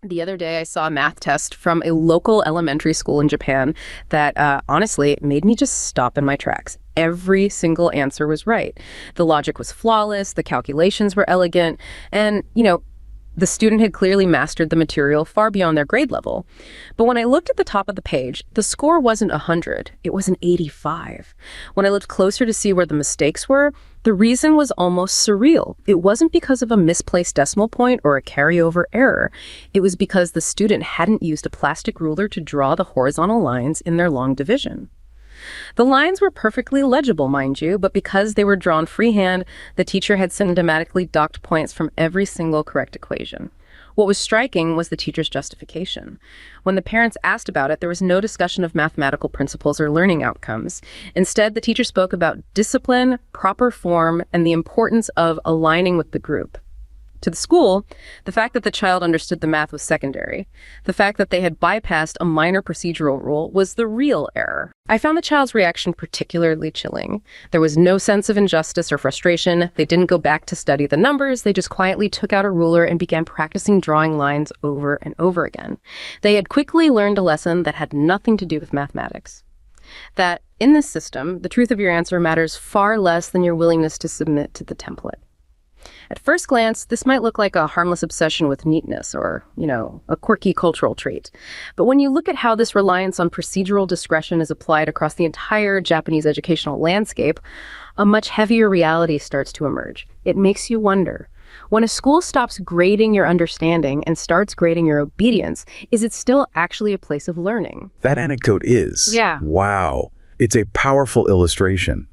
The other day, I saw a math test from a local elementary school in Japan that honestly made me just stop in my tracks. Every single answer was right. The logic was flawless, the calculations were elegant, and, the student had clearly mastered the material far beyond their grade level. But when I looked at the top of the page, the score wasn't 100, it was an 85. When I looked closer to see where the mistakes were, the reason was almost surreal. It wasn't because of a misplaced decimal point or a carryover error. It was because the student hadn't used a plastic ruler to draw the horizontal lines in their long division. The lines were perfectly legible, mind you, but because they were drawn freehand, the teacher had systematically docked points from every single correct equation. What was striking was the teacher's justification. When the parents asked about it, there was no discussion of mathematical principles or learning outcomes. Instead, the teacher spoke about discipline, proper form, and the importance of aligning with the group. To the school, the fact that the child understood the math was secondary. The fact that they had bypassed a minor procedural rule was the real error. I found the child's reaction particularly chilling. There was no sense of injustice or frustration. They didn't go back to study the numbers. They just quietly took out a ruler and began practicing drawing lines over and over again. They had quickly learned a lesson that had nothing to do with mathematics. That in this system, the truth of your answer matters far less than your willingness to submit to the template. At first glance, this might look like a harmless obsession with neatness or, a quirky cultural trait. But when you look at how this reliance on procedural discretion is applied across the entire Japanese educational landscape, a much heavier reality starts to emerge. It makes you wonder, when a school stops grading your understanding and starts grading your obedience, is it still actually a place of learning? That anecdote is. Yeah. Wow. It's a powerful illustration.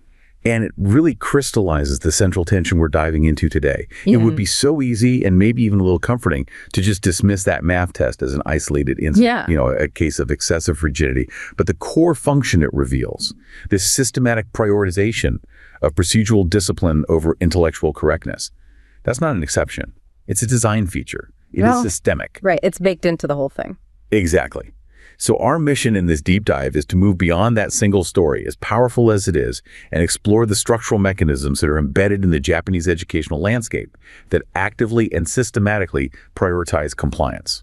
And it really crystallizes the central tension we're diving into today. It would be so easy and maybe even a little comforting to just dismiss that math test as an isolated incident, a case of excessive rigidity. But the core function it reveals, this systematic prioritization of procedural discipline over intellectual correctness, that's not an exception. It's a design feature. It is systemic. Right. It's baked into the whole thing. Exactly. So our mission in this deep dive is to move beyond that single story, as powerful as it is, and explore the structural mechanisms that are embedded in the Japanese educational landscape that actively and systematically prioritize compliance.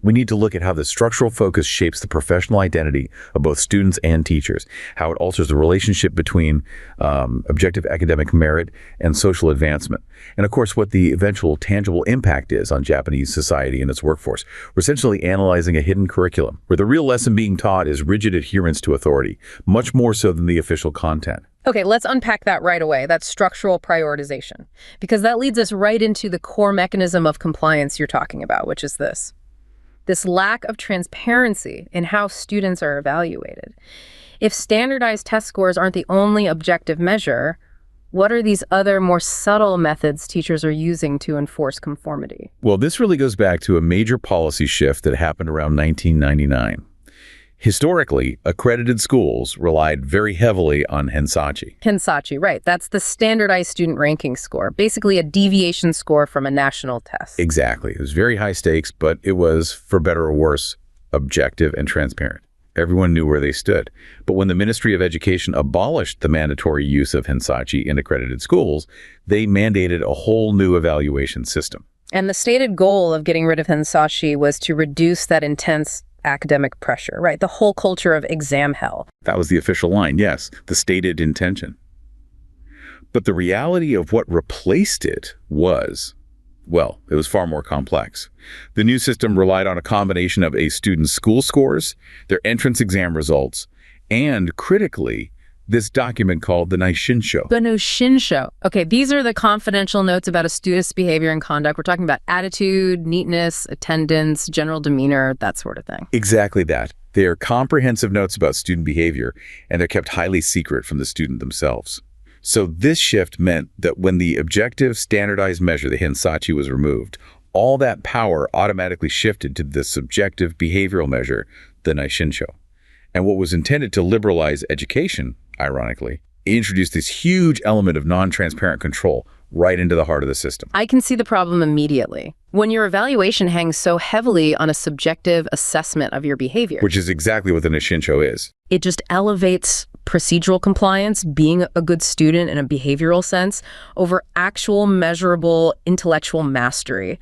We need to look at how the structural focus shapes the professional identity of both students and teachers, how it alters the relationship between objective academic merit and social advancement, and of course what the eventual tangible impact is on Japanese society and its workforce. We're essentially analyzing a hidden curriculum, where the real lesson being taught is rigid adherence to authority, much more so than the official content. Okay, let's unpack that right away, that structural prioritization, because that leads us right into the core mechanism of compliance you're talking about, which is this lack of transparency in how students are evaluated. If standardized test scores aren't the only objective measure, what are these other more subtle methods teachers are using to enforce conformity? Well, this really goes back to a major policy shift that happened around 1999. Historically, accredited schools relied very heavily on hensachi. Hensachi, right. That's the standardized student ranking score, basically a deviation score from a national test. Exactly. It was very high stakes, but it was, for better or worse, objective and transparent. Everyone knew where they stood. But when the Ministry of Education abolished the mandatory use of hensachi in accredited schools, they mandated a whole new evaluation system. And the stated goal of getting rid of hensachi was to reduce that intense academic pressure, right? The whole culture of exam hell. That was the official line, yes, the stated intention. But the reality of what replaced it was, well, it was far more complex. The new system relied on a combination of a student's school scores, their entrance exam results, and critically, this document called the nishinsho. The nishinsho. Okay, these are the confidential notes about a student's behavior and conduct. We're talking about attitude, neatness, attendance, general demeanor, that sort of thing. Exactly that. They are comprehensive notes about student behavior, and they're kept highly secret from the student themselves. So this shift meant that when the objective standardized measure, the hensachi, was removed, all that power automatically shifted to the subjective behavioral measure, the nishinsho. And what was intended to liberalize education, ironically, introduced this huge element of non-transparent control right into the heart of the system. I can see the problem immediately. When your evaluation hangs so heavily on a subjective assessment of your behavior. Which is exactly what the nishinsho is. It just elevates procedural compliance, being a good student in a behavioral sense, over actual measurable intellectual mastery.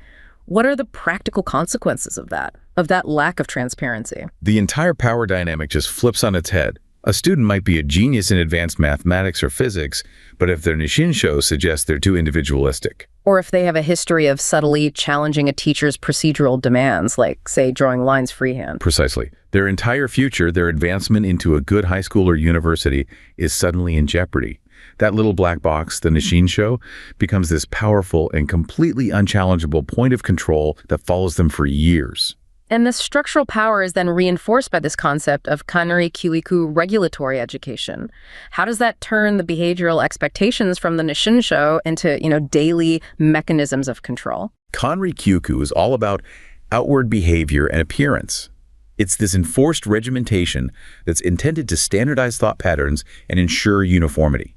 What are the practical consequences of that lack of transparency? The entire power dynamic just flips on its head. A student might be a genius in advanced mathematics or physics, but if their nishinsho suggests they're too individualistic. Or if they have a history of subtly challenging a teacher's procedural demands, like, say, drawing lines freehand. Precisely. Their entire future, their advancement into a good high school or university, is suddenly in jeopardy. That little black box, the nishinsho, becomes this powerful and completely unchallengeable point of control that follows them for years. And this structural power is then reinforced by this concept of kanri-kyuiku regulatory education. How does that turn the behavioral expectations from the nishinsho into, daily mechanisms of control? Kanri-kyuiku is all about outward behavior and appearance. It's this enforced regimentation that's intended to standardize thought patterns and ensure uniformity.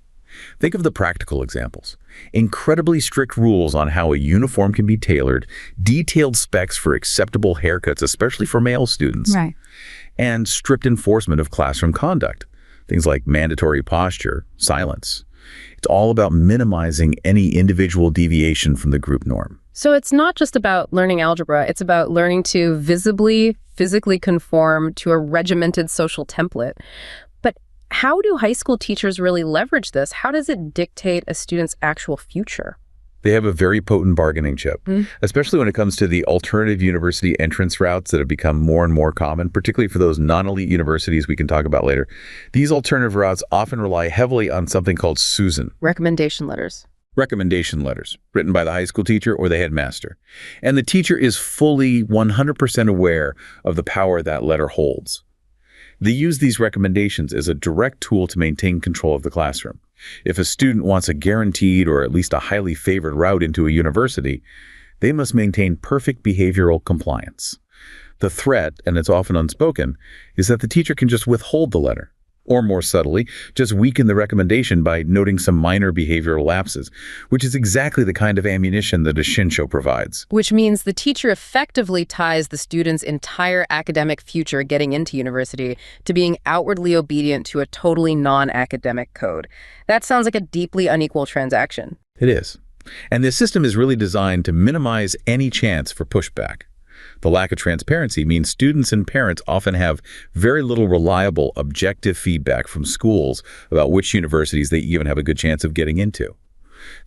Think of the practical examples. Incredibly strict rules on how a uniform can be tailored, detailed specs for acceptable haircuts, especially for male students, right, and strict enforcement of classroom conduct. Things like mandatory posture, silence. It's all about minimizing any individual deviation from the group norm. So it's not just about learning algebra, it's about learning to visibly, physically conform to a regimented social template. But how do high school teachers really leverage this? How does it dictate a student's actual future? They have a very potent bargaining chip, especially when it comes to the alternative university entrance routes that have become more and more common, particularly for those non-elite universities we can talk about later. These alternative routes often rely heavily on something called suisen. Recommendation letters. Recommendation letters, written by the high school teacher or the headmaster. And the teacher is fully 100% aware of the power that letter holds. They use these recommendations as a direct tool to maintain control of the classroom. If a student wants a guaranteed or at least a highly favored route into a university, they must maintain perfect behavioral compliance. The threat, and it's often unspoken, is that the teacher can just withhold the letter, or more subtly, just weaken the recommendation by noting some minor behavioral lapses, which is exactly the kind of ammunition that a nishinsho provides. Which means the teacher effectively ties the student's entire academic future getting into university to being outwardly obedient to a totally non-academic code. That sounds like a deeply unequal transaction. It is. And this system is really designed to minimize any chance for pushback. The lack of transparency means students and parents often have very little reliable, objective feedback from schools about which universities they even have a good chance of getting into.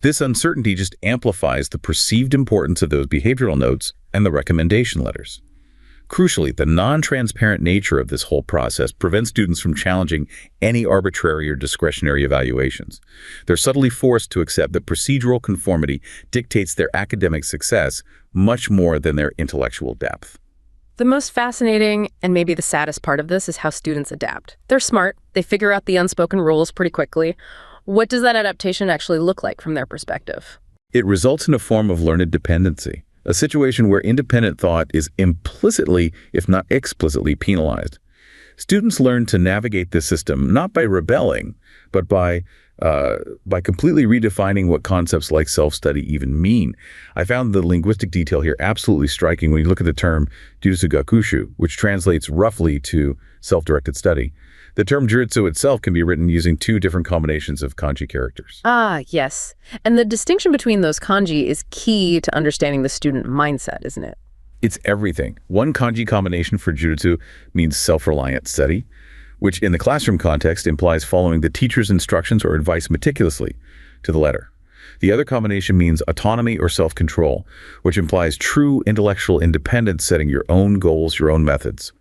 This uncertainty just amplifies the perceived importance of those behavioral notes and the recommendation letters. Crucially, the non-transparent nature of this whole process prevents students from challenging any arbitrary or discretionary evaluations. They're subtly forced to accept that procedural conformity dictates their academic success much more than their intellectual depth. The most fascinating and maybe the saddest part of this is how students adapt. They're smart. They figure out the unspoken rules pretty quickly. What does that adaptation actually look like from their perspective? It results in a form of learned dependency. A situation where independent thought is implicitly, if not explicitly, penalized. Students learn to navigate this system not by rebelling, but by completely redefining what concepts like self-study even mean. I found the linguistic detail here absolutely striking when you look at the term juritsu gakushu, which translates roughly to self-directed study. The term juritsu itself can be written using two different combinations of kanji characters. Ah, yes. And the distinction between those kanji is key to understanding the student mindset, isn't it? It's everything. One kanji combination for juritsu means self-reliant study, which in the classroom context implies following the teacher's instructions or advice meticulously to the letter. The other combination means autonomy or self-control, which implies true intellectual independence, setting your own goals, your own methods.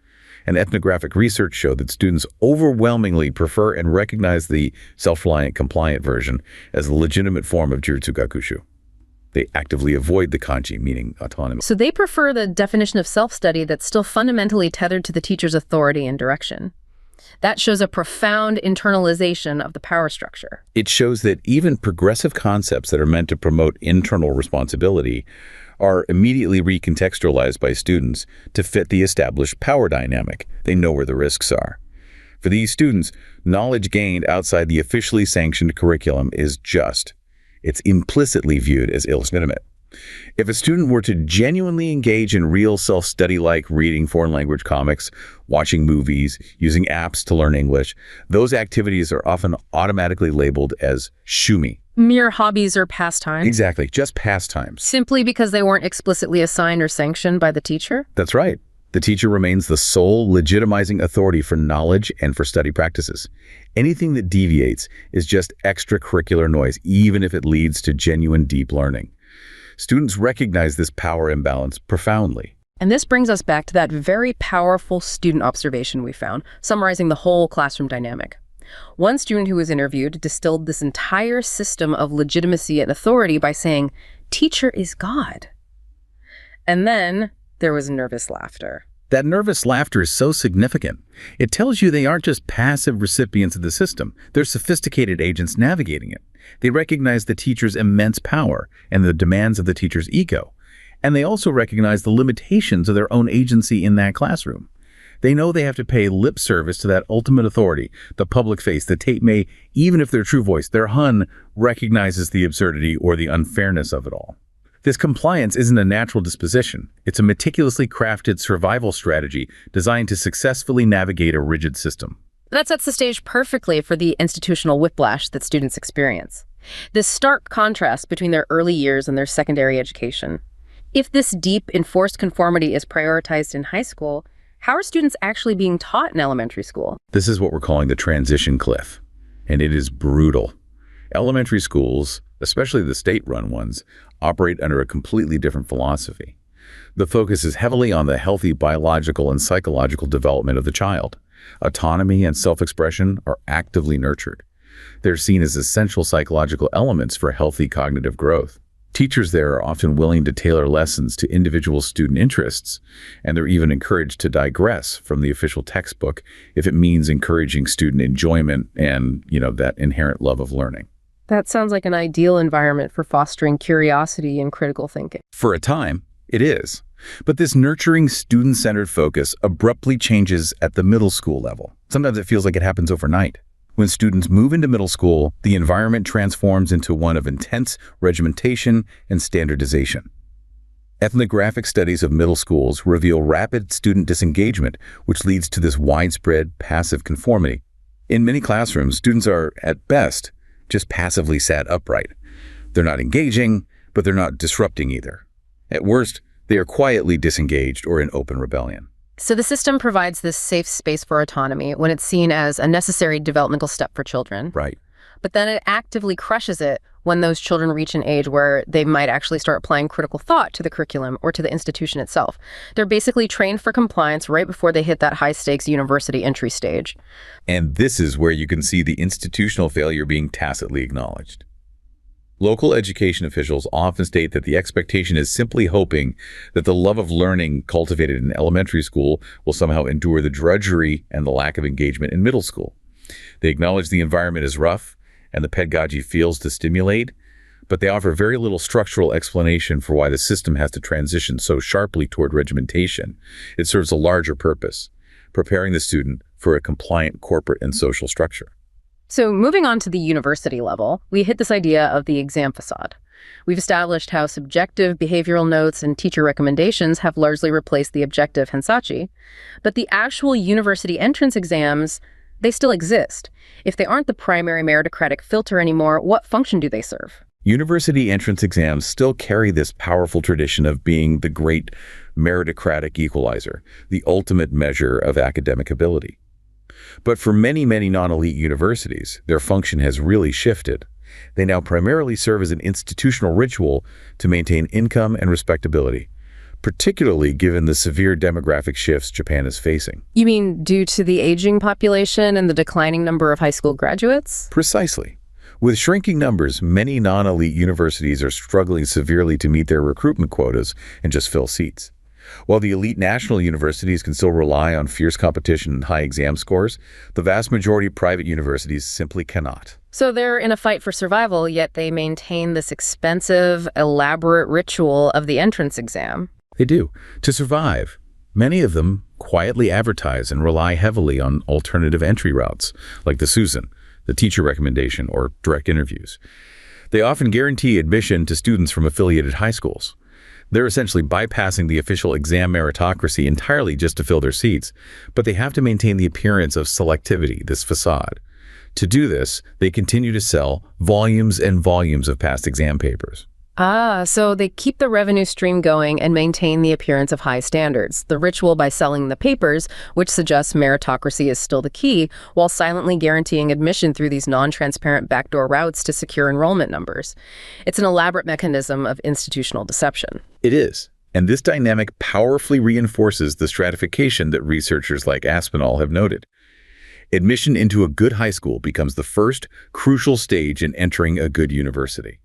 And ethnographic research showed that students overwhelmingly prefer and recognize the self-reliant, compliant version as a legitimate form of juritsu gakushu. They actively avoid the kanji, meaning autonomy. So they prefer the definition of self-study that's still fundamentally tethered to the teacher's authority and direction. That shows a profound internalization of the power structure. It shows that even progressive concepts that are meant to promote internal responsibility are immediately recontextualized by students to fit the established power dynamic. They know where the risks are. For these students, knowledge gained outside the officially sanctioned curriculum is just. It's implicitly viewed as illegitimate. If a student were to genuinely engage in real self-study like reading foreign language comics, watching movies, using apps to learn English, those activities are often automatically labeled as shumi, Mere hobbies or pastimes? Exactly, just pastimes. Simply because they weren't explicitly assigned or sanctioned by the teacher? That's right. The teacher remains the sole legitimizing authority for knowledge and for study practices. Anything that deviates is just extracurricular noise, even if it leads to genuine deep learning. Students recognize this power imbalance profoundly. And this brings us back to that very powerful student observation we found, summarizing the whole classroom dynamic. One student who was interviewed distilled this entire system of legitimacy and authority by saying, "Teacher is God." And then there was nervous laughter. That nervous laughter is so significant. It tells you they aren't just passive recipients of the system. They're sophisticated agents navigating it. They recognize the teacher's immense power and the demands of the teacher's ego. And they also recognize the limitations of their own agency in that classroom. They know they have to pay lip service to that ultimate authority, the public face, the tape may, even if their true voice, their Hun, recognizes the absurdity or the unfairness of it all. This compliance isn't a natural disposition. It's a meticulously crafted survival strategy designed to successfully navigate a rigid system. That sets the stage perfectly for the institutional whiplash that students experience. This stark contrast between their early years and their secondary education. If this deep, enforced conformity is prioritized in high school, how are students actually being taught in elementary school? This is what we're calling the transition cliff, and it is brutal. Elementary schools, especially the state-run ones, operate under a completely different philosophy. The focus is heavily on the healthy biological and psychological development of the child. Autonomy and self-expression are actively nurtured. They're seen as essential psychological elements for healthy cognitive growth. Teachers there are often willing to tailor lessons to individual student interests, and they're even encouraged to digress from the official textbook if it means encouraging student enjoyment and, that inherent love of learning. That sounds like an ideal environment for fostering curiosity and critical thinking. For a time, it is. But this nurturing, student-centered focus abruptly changes at the middle school level. Sometimes it feels like it happens overnight. When students move into middle school, the environment transforms into one of intense regimentation and standardization. Ethnographic studies of middle schools reveal rapid student disengagement, which leads to this widespread passive conformity. In many classrooms, students are, at best, just passively sat upright. They're not engaging, but they're not disrupting either. At worst, they are quietly disengaged or in open rebellion. So the system provides this safe space for autonomy when it's seen as a necessary developmental step for children. Right. But then it actively crushes it when those children reach an age where they might actually start applying critical thought to the curriculum or to the institution itself. They're basically trained for compliance right before they hit that high-stakes university entry stage. And this is where you can see the institutional failure being tacitly acknowledged. Local education officials often state that the expectation is simply hoping that the love of learning cultivated in elementary school will somehow endure the drudgery and the lack of engagement in middle school. They acknowledge the environment is rough and the pedagogy fails to stimulate, but they offer very little structural explanation for why the system has to transition so sharply toward regimentation. It serves a larger purpose, preparing the student for a compliant corporate and social structure. So moving on to the university level, we hit this idea of the exam facade. We've established how subjective behavioral notes and teacher recommendations have largely replaced the objective hensachi, but the actual university entrance exams, they still exist. If they aren't the primary meritocratic filter anymore, what function do they serve? University entrance exams still carry this powerful tradition of being the great meritocratic equalizer, the ultimate measure of academic ability. But for many, many non-elite universities, their function has really shifted. They now primarily serve as an institutional ritual to maintain income and respectability, particularly given the severe demographic shifts Japan is facing. You mean due to the aging population and the declining number of high school graduates? Precisely. With shrinking numbers, many non-elite universities are struggling severely to meet their recruitment quotas and just fill seats. While the elite national universities can still rely on fierce competition and high exam scores, the vast majority of private universities simply cannot. So they're in a fight for survival, yet they maintain this expensive, elaborate ritual of the entrance exam. They do. To survive, many of them quietly advertise and rely heavily on alternative entry routes, like the suisen, the teacher recommendation, or direct interviews. They often guarantee admission to students from affiliated high schools. They're essentially bypassing the official exam meritocracy entirely just to fill their seats, but they have to maintain the appearance of selectivity, this facade. To do this, they continue to sell volumes and volumes of past exam papers. So they keep the revenue stream going and maintain the appearance of high standards. The ritual by selling the papers, which suggests meritocracy is still the key, while silently guaranteeing admission through these non-transparent backdoor routes to secure enrollment numbers. It's an elaborate mechanism of institutional deception. It is. And this dynamic powerfully reinforces the stratification that researchers like Aspinall have noted. Admission into a good high school becomes the first crucial stage in entering a good university.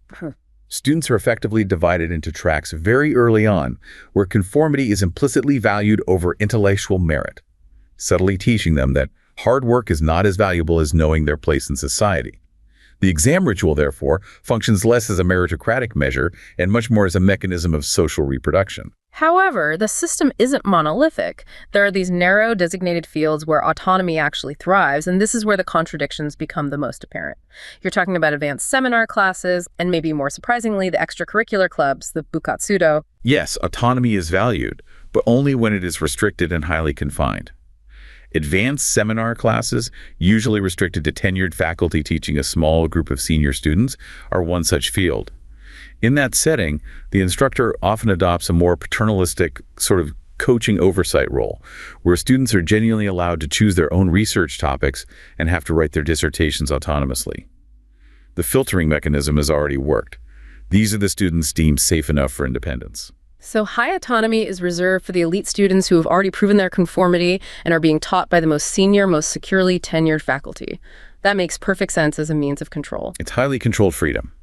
Students are effectively divided into tracks very early on, where conformity is implicitly valued over intellectual merit, subtly teaching them that hard work is not as valuable as knowing their place in society. The exam ritual, therefore, functions less as a meritocratic measure and much more as a mechanism of social reproduction. However, the system isn't monolithic. There are these narrow designated fields where autonomy actually thrives, and this is where the contradictions become the most apparent. You're talking about advanced seminar classes, and maybe more surprisingly, the extracurricular clubs, the bukatsudo. Yes, autonomy is valued, but only when it is restricted and highly confined. Advanced seminar classes, usually restricted to tenured faculty teaching a small group of senior students, are one such field. In that setting, the instructor often adopts a more paternalistic sort of coaching oversight role, where students are genuinely allowed to choose their own research topics and have to write their dissertations autonomously. The filtering mechanism has already worked. These are the students deemed safe enough for independence. So high autonomy is reserved for the elite students who have already proven their conformity and are being taught by the most senior, most securely tenured faculty. That makes perfect sense as a means of control. It's highly controlled freedom.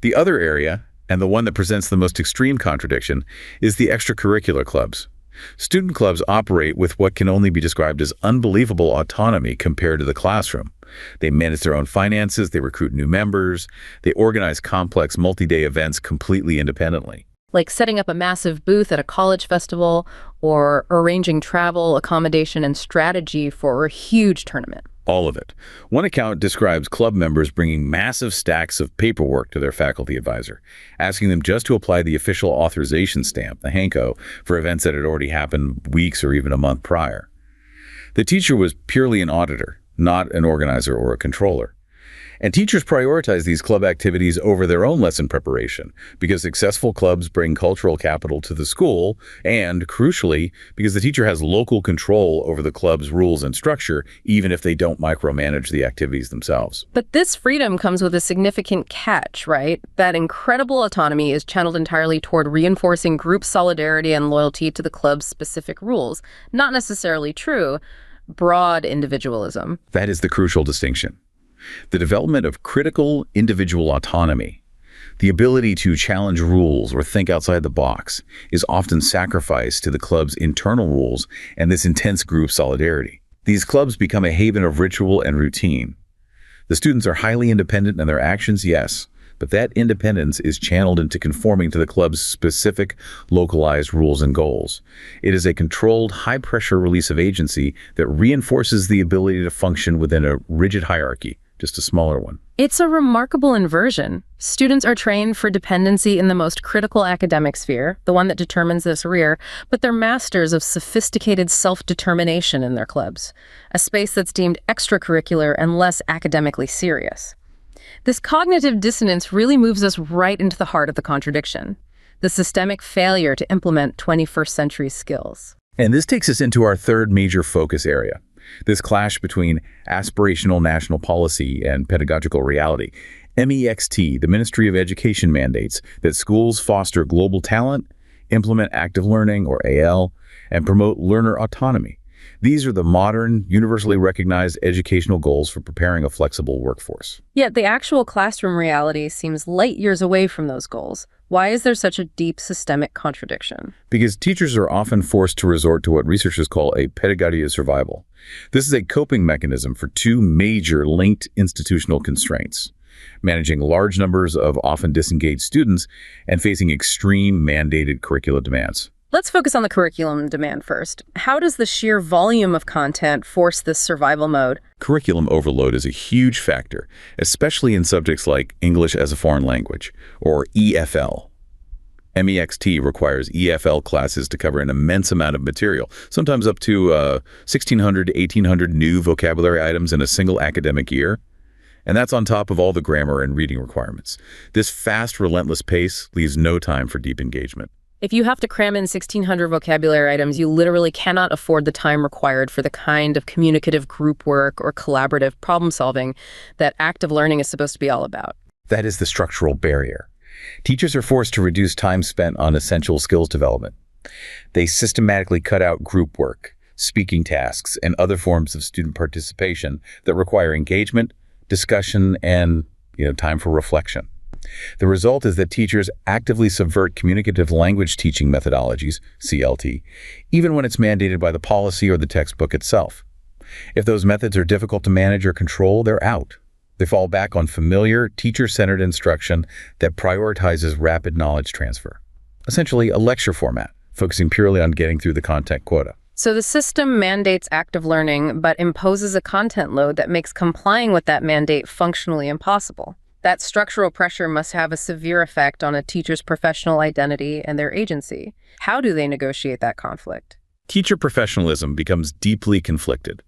The other area, and the one that presents the most extreme contradiction, is the extracurricular clubs. Student clubs operate with what can only be described as unbelievable autonomy compared to the classroom. They manage their own finances, they recruit new members, they organize complex multi-day events completely independently. Like setting up a massive booth at a college festival or arranging travel, accommodation, and strategy for a huge tournament. All of it. One account describes club members bringing massive stacks of paperwork to their faculty advisor, asking them just to apply the official authorization stamp, the hanko, for events that had already happened weeks or even a month prior. The teacher was purely an auditor, not an organizer or a controller. And teachers prioritize these club activities over their own lesson preparation because successful clubs bring cultural capital to the school and, crucially, because the teacher has local control over the club's rules and structure, even if they don't micromanage the activities themselves. But this freedom comes with a significant catch, right? That incredible autonomy is channeled entirely toward reinforcing group solidarity and loyalty to the club's specific rules. Not necessarily true. Broad individualism. That is the crucial distinction. The development of critical individual autonomy, the ability to challenge rules or think outside the box, is often sacrificed to the club's internal rules and this intense group solidarity. These clubs become a haven of ritual and routine. The students are highly independent in their actions, yes, but that independence is channeled into conforming to the club's specific, localized rules and goals. It is a controlled, high-pressure release of agency that reinforces the ability to function within a rigid hierarchy, just a smaller one. It's a remarkable inversion. Students are trained for dependency in the most critical academic sphere, the one that determines their career, but they're masters of sophisticated self-determination in their clubs, a space that's deemed extracurricular and less academically serious. This cognitive dissonance really moves us right into the heart of the contradiction, the systemic failure to implement 21st century skills. And this takes us into our third major focus area, this clash between aspirational national policy and pedagogical reality. MEXT, the Ministry of Education, mandates that schools foster global talent, implement active learning, or AL, and promote learner autonomy. These are the modern, universally recognized educational goals for preparing a flexible workforce. Yet the actual classroom reality seems light years away from those goals. Why is there such a deep systemic contradiction? Because teachers are often forced to resort to what researchers call a pedagogy of survival. This is a coping mechanism for two major linked institutional constraints: managing large numbers of often disengaged students and facing extreme mandated curricula demands. Let's focus on the curriculum demand first. How does the sheer volume of content force this survival mode? Curriculum overload is a huge factor, especially in subjects like English as a foreign language, or EFL. MEXT requires EFL classes to cover an immense amount of material, sometimes up to 1,600 to 1,800 new vocabulary items in a single academic year. And that's on top of all the grammar and reading requirements. This fast, relentless pace leaves no time for deep engagement. If you have to cram in 1,600 vocabulary items, you literally cannot afford the time required for the kind of communicative group work or collaborative problem solving that active learning is supposed to be all about. That is the structural barrier. Teachers are forced to reduce time spent on essential skills development. They systematically cut out group work, speaking tasks, and other forms of student participation that require engagement, discussion, and time for reflection. The result is that teachers actively subvert communicative language teaching methodologies, CLT, even when it's mandated by the policy or the textbook itself. If those methods are difficult to manage or control, they're out. They fall back on familiar, teacher-centered instruction that prioritizes rapid knowledge transfer. Essentially, a lecture format, focusing purely on getting through the content quota. So the system mandates active learning, but imposes a content load that makes complying with that mandate functionally impossible. That structural pressure must have a severe effect on a teacher's professional identity and their agency. How do they negotiate that conflict? Teacher professionalism becomes deeply conflicted.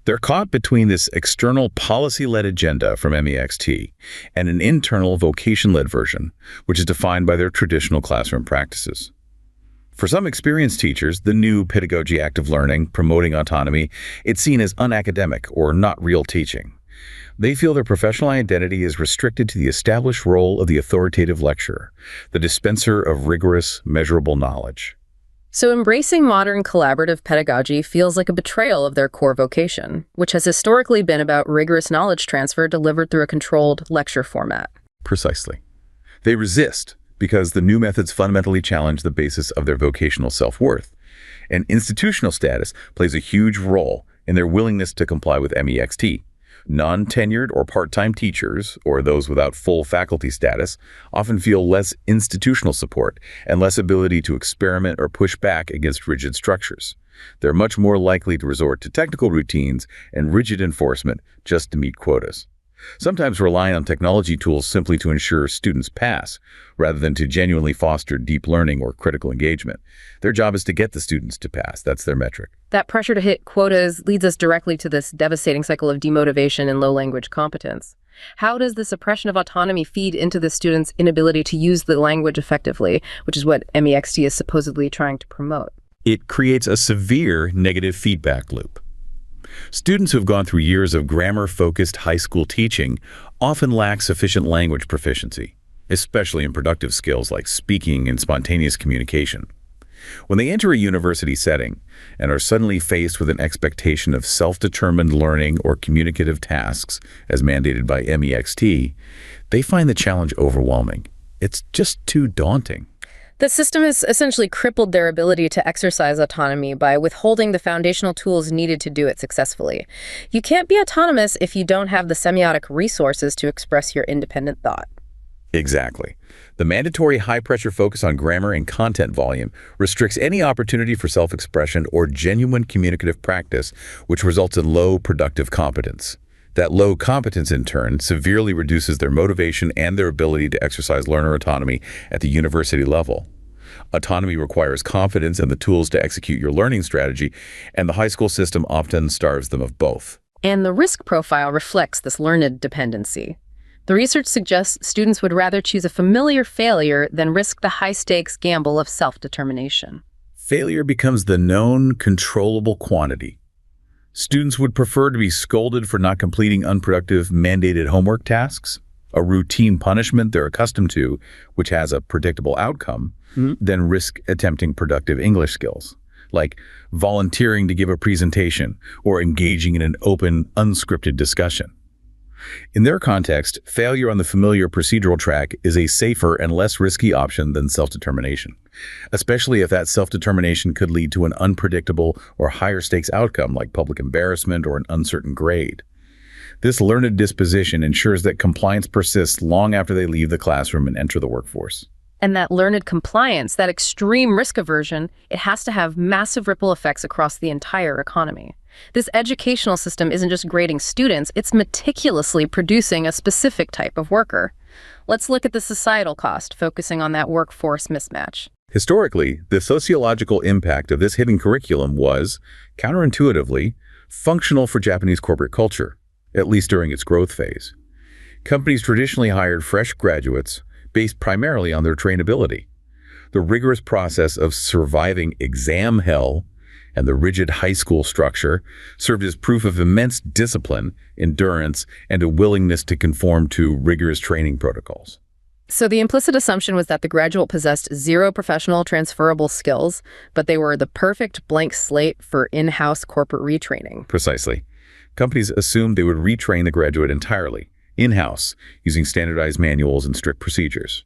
They're caught between this external policy-led agenda from MEXT and an internal vocation-led version, which is defined by their traditional classroom practices. For some experienced teachers, the new pedagogy active learning, promoting autonomy, it's seen as unacademic or not real teaching. They feel their professional identity is restricted to the established role of the authoritative lecturer, the dispenser of rigorous, measurable knowledge. So embracing modern collaborative pedagogy feels like a betrayal of their core vocation, which has historically been about rigorous knowledge transfer delivered through a controlled lecture format. Precisely. They resist because the new methods fundamentally challenge the basis of their vocational self-worth. And institutional status plays a huge role in their willingness to comply with MEXT. Non-tenured or part-time teachers, or those without full faculty status, often feel less institutional support and less ability to experiment or push back against rigid structures. They're much more likely to resort to technical routines and rigid enforcement just to meet quotas. Sometimes relying on technology tools simply to ensure students pass, rather than to genuinely foster deep learning or critical engagement. Their job is to get the students to pass. That's their metric. That pressure to hit quotas leads us directly to this devastating cycle of demotivation and low language competence. How does the suppression of autonomy feed into the students' inability to use the language effectively, which is what MEXT is supposedly trying to promote? It creates a severe negative feedback loop. Students who have gone through years of grammar-focused high school teaching often lack sufficient language proficiency, especially in productive skills like speaking and spontaneous communication. When they enter a university setting and are suddenly faced with an expectation of self-determined learning or communicative tasks as mandated by MEXT, they find the challenge overwhelming. It's just too daunting. The system has essentially crippled their ability to exercise autonomy by withholding the foundational tools needed to do it successfully. You can't be autonomous if you don't have the semiotic resources to express your independent thought. Exactly. The mandatory high-pressure focus on grammar and content volume restricts any opportunity for self-expression or genuine communicative practice, which results in low productive competence. That low competence, in turn, severely reduces their motivation and their ability to exercise learner autonomy at the university level. Autonomy requires confidence and the tools to execute your learning strategy, and the high school system often starves them of both. And the risk profile reflects this learned dependency. The research suggests students would rather choose a familiar failure than risk the high-stakes gamble of self-determination. Failure becomes the known, controllable quantity. Students would prefer to be scolded for not completing unproductive, mandated homework tasks, a routine punishment they're accustomed to, which has a predictable outcome, than risk attempting productive English skills, like volunteering to give a presentation or engaging in an open, unscripted discussion. In their context, failure on the familiar procedural track is a safer and less risky option than self-determination, especially if that self-determination could lead to an unpredictable or higher stakes outcome like public embarrassment or an uncertain grade. This learned disposition ensures that compliance persists long after they leave the classroom and enter the workforce. And that learned compliance, that extreme risk aversion, it has to have massive ripple effects across the entire economy. This educational system isn't just grading students, it's meticulously producing a specific type of worker. Let's look at the societal cost, focusing on that workforce mismatch. Historically, the sociological impact of this hidden curriculum was, counterintuitively, functional for Japanese corporate culture, at least during its growth phase. Companies traditionally hired fresh graduates based primarily on their trainability. The rigorous process of surviving exam hell and the rigid high school structure served as proof of immense discipline, endurance, and a willingness to conform to rigorous training protocols. So the implicit assumption was that the graduate possessed zero professional transferable skills, but they were the perfect blank slate for in-house corporate retraining. Precisely. Companies assumed they would retrain the graduate entirely, in-house, using standardized manuals and strict procedures.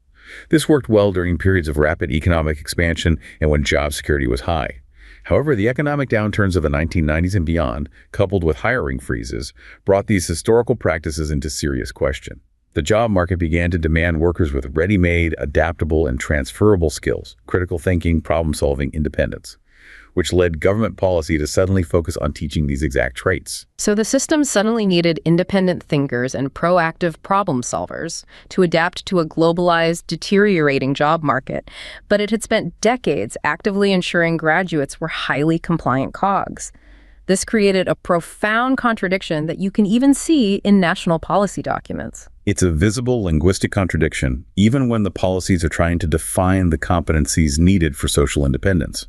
This worked well during periods of rapid economic expansion and when job security was high. However, the economic downturns of the 1990s and beyond, coupled with hiring freezes, brought these historical practices into serious question. The job market began to demand workers with ready-made, adaptable, and transferable skills, critical thinking, problem-solving, independence, which led government policy to suddenly focus on teaching these exact traits. So the system suddenly needed independent thinkers and proactive problem solvers to adapt to a globalized, deteriorating job market, but it had spent decades actively ensuring graduates were highly compliant cogs. This created a profound contradiction that you can even see in national policy documents. It's a visible linguistic contradiction, even when the policies are trying to define the competencies needed for social independence.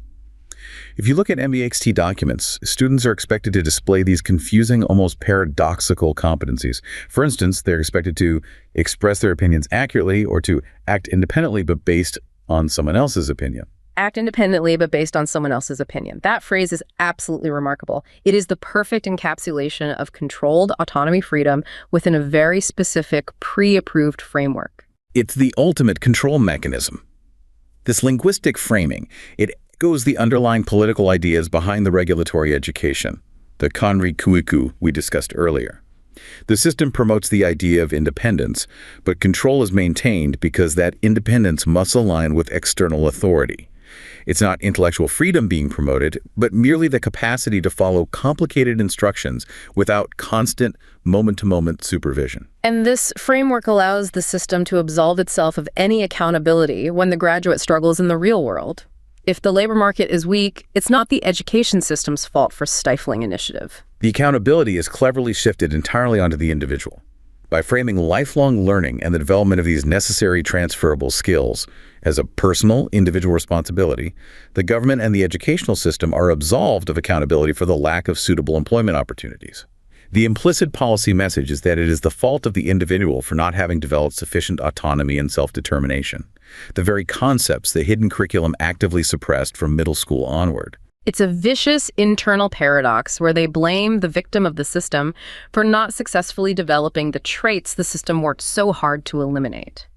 If you look at MEXT documents, students are expected to display these confusing, almost paradoxical competencies. For instance, they're expected to express their opinions accurately or to act independently but based on someone else's opinion. Act independently, but based on someone else's opinion. That phrase is absolutely remarkable. It is the perfect encapsulation of controlled autonomy freedom within a very specific, pre-approved framework. It's the ultimate control mechanism. This linguistic framing, it echoes the underlying political ideas behind the regulatory education, the kanri-kyuiku we discussed earlier. The system promotes the idea of independence, but control is maintained because that independence must align with external authority. It's not intellectual freedom being promoted, but merely the capacity to follow complicated instructions without constant moment-to-moment supervision. And this framework allows the system to absolve itself of any accountability when the graduate struggles in the real world. If the labor market is weak, it's not the education system's fault for stifling initiative. The accountability is cleverly shifted entirely onto the individual. By framing lifelong learning and the development of these necessary transferable skills as a personal, individual responsibility, the government and the educational system are absolved of accountability for the lack of suitable employment opportunities. The implicit policy message is that it is the fault of the individual for not having developed sufficient autonomy and self-determination, the very concepts the hidden curriculum actively suppressed from middle school onward. It's a vicious internal paradox where they blame the victim of the system for not successfully developing the traits the system worked so hard to eliminate.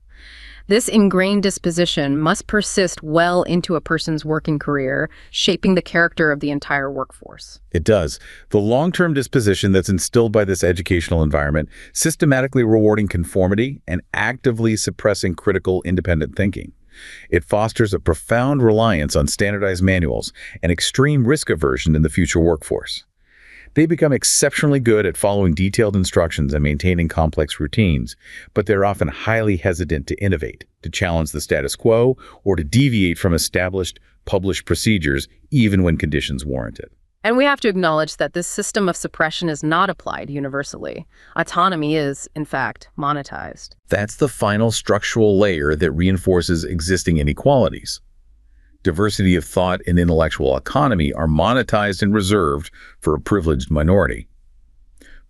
This ingrained disposition must persist well into a person's working career, shaping the character of the entire workforce. It does. The long-term disposition that's instilled by this educational environment, systematically rewarding conformity and actively suppressing critical, independent thinking. It fosters a profound reliance on standardized manuals and extreme risk aversion in the future workforce. They become exceptionally good at following detailed instructions and maintaining complex routines, but they're often highly hesitant to innovate, to challenge the status quo, or to deviate from established, published procedures, even when conditions warrant it. And we have to acknowledge that this system of suppression is not applied universally. Autonomy is, in fact, monetized. That's the final structural layer that reinforces existing inequalities. Diversity of thought and intellectual economy are monetized and reserved for a privileged minority.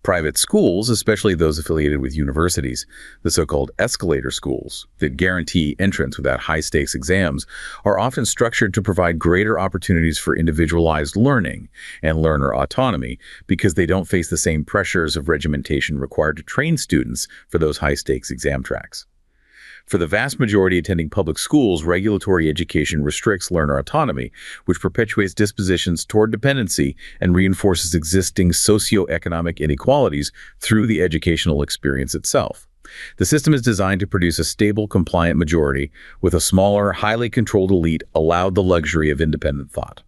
Private schools, especially those affiliated with universities, the so-called escalator schools that guarantee entrance without high-stakes exams, are often structured to provide greater opportunities for individualized learning and learner autonomy because they don't face the same pressures of regimentation required to train students for those high-stakes exam tracks. For the vast majority attending public schools, regulatory education restricts learner autonomy, which perpetuates dispositions toward dependency and reinforces existing socioeconomic inequalities through the educational experience itself. The system is designed to produce a stable, compliant majority, with a smaller, highly controlled elite allowed the luxury of independent thought.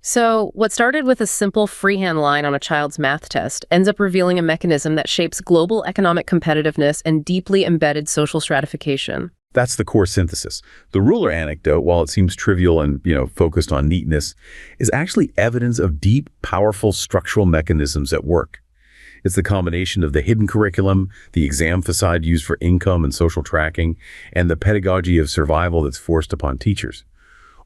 So, what started with a simple freehand line on a child's math test ends up revealing a mechanism that shapes global economic competitiveness and deeply embedded social stratification. That's the core synthesis. The ruler anecdote, while it seems trivial and, focused on neatness, is actually evidence of deep, powerful structural mechanisms at work. It's the combination of the hidden curriculum, the exam facade used for income and social tracking, and the pedagogy of survival that's forced upon teachers.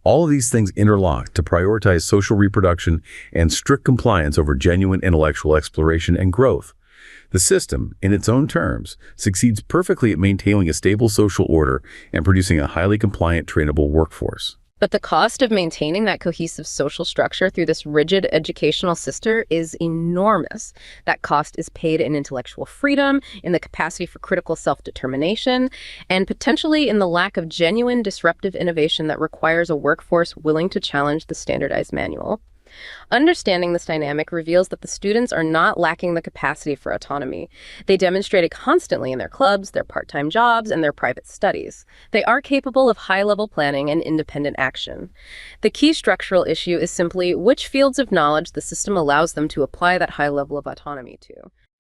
All of these things interlock to prioritize social reproduction and strict compliance over genuine intellectual exploration and growth. The system, in its own terms, succeeds perfectly at maintaining a stable social order and producing a highly compliant, trainable workforce. But the cost of maintaining that cohesive social structure through this rigid educational system is enormous. That cost is paid in intellectual freedom, in the capacity for critical self-determination, and potentially in the lack of genuine disruptive innovation that requires a workforce willing to challenge the standardized manual. Understanding this dynamic reveals that the students are not lacking the capacity for autonomy. They demonstrate it constantly in their clubs, their part-time jobs, and their private studies. They are capable of high-level planning and independent action. The key structural issue is simply which fields of knowledge the system allows them to apply that high level of autonomy to.